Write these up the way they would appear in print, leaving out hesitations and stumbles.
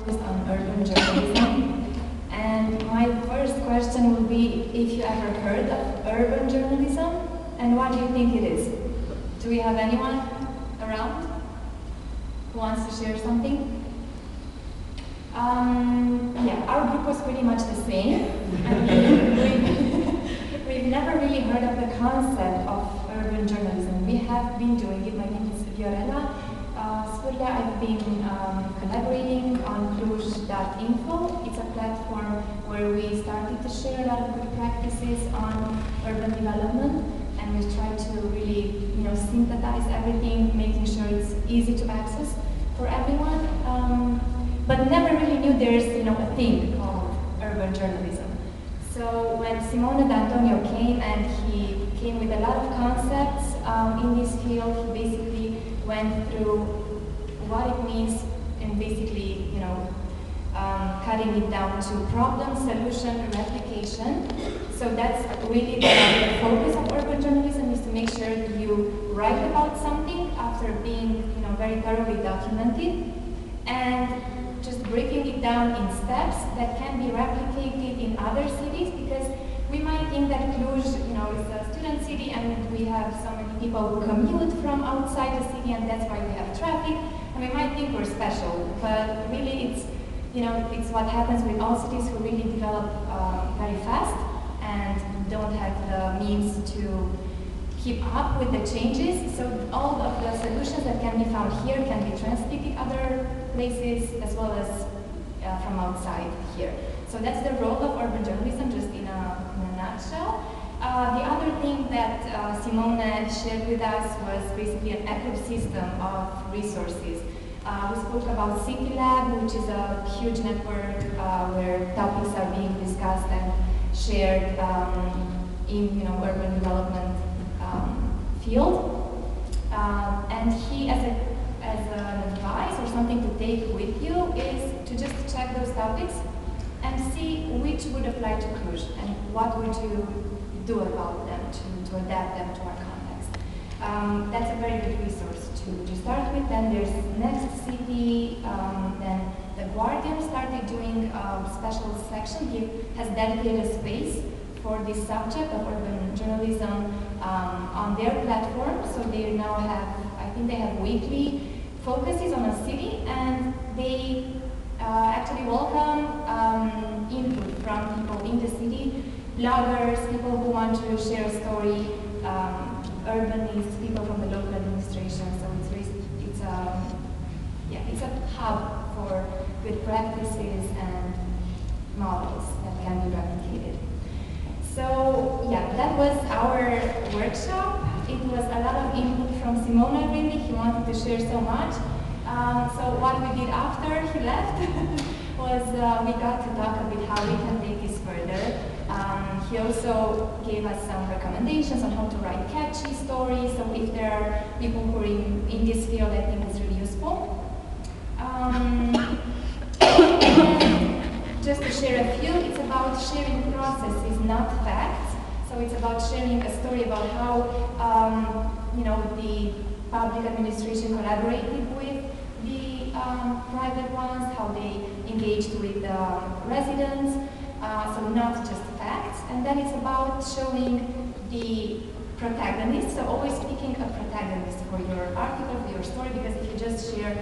focused on urban journalism. And my first question will be if you ever heard of urban journalism, and what do you think it is? Do we have anyone around who wants to share something? Yeah, our group was pretty much the same. We've never really heard of the concept of urban journalism. We have been doing it. My name is Viorela Sfârlea. I've been collaborating on Cluj.info. It's a platform where we started to share a lot of good practices on urban development, and we try to really, synthesize everything, making sure it's easy to access for everyone. But never really knew there's, a thing called urban journalism. So when Simone D'Antonio came, and he came with a lot of concepts in this field, he basically went through what it means and basically, cutting it down to problem, solution, replication. So that's really the focus of urban journalism, is to make sure you write about something after being, very thoroughly documented, and just breaking it down in steps that can be replicated in other cities, because we might think that Cluj, is a student city, and we have so many people who commute from outside the city, and that's why we have traffic, and we might think we're special, but really it's what happens with all cities who really develop very fast and don't have the means to keep up with the changes. So all of the solutions that can be found here can be translated other places, as well as from outside here. So that's the role of urban journalism, just in a nutshell. The other thing that Simone shared with us was basically an ecosystem of resources. We spoke about City Lab, which is a huge network where topics are being discussed and shared in urban development field. And he, as an advice or something to take with you, is to just check those topics and see which would apply to Cluj and what would you do about them to adapt them to our context. That's a very good resource to start with. Then there's Next City, then The Guardian started doing a special section. He has dedicated a space for this subject of urban journalism on their platform. So they now have, I think they have weekly focuses on a city, and they actually welcome input from people in the city, bloggers, people who want to share a story, urbanists, people from the local administration. So it's a hub for good practices and models that can be replicated. So yeah, that was our workshop. It was a lot of input from Simone, really. He wanted to share so much. So what we did after he left was we got to talk a bit how we can take this further. He also gave us some recommendations on how to write catchy stories. So if there are people who are in this field, I think it's really useful. Just to share a few, it's about sharing processes, not facts. So it's about sharing a story about how the public administration collaborated with the private ones, how they engaged with the residents. So not just facts. And then it's about showing the protagonist. So always picking a protagonist for your article, for your story, because if you just share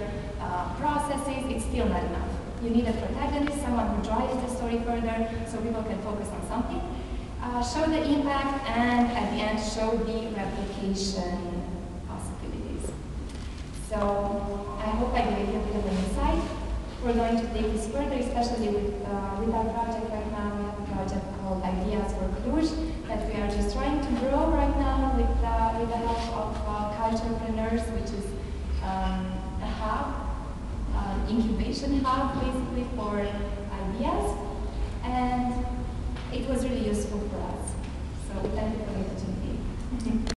processes, it's still not enough. You need a protagonist, someone who drives the story further, so people can focus on something. Show the impact, and at the end, show the replication possibilities. So I hope I gave you a bit of an insight. We're going to take this further, especially with our project right now. We have a project called Ideas for Cluj that we are just trying to grow right now with the help of Culturepreneurs, which is a hub, incubation hub, basically, for ideas. And it was really useful for us. So thank you for the opportunity.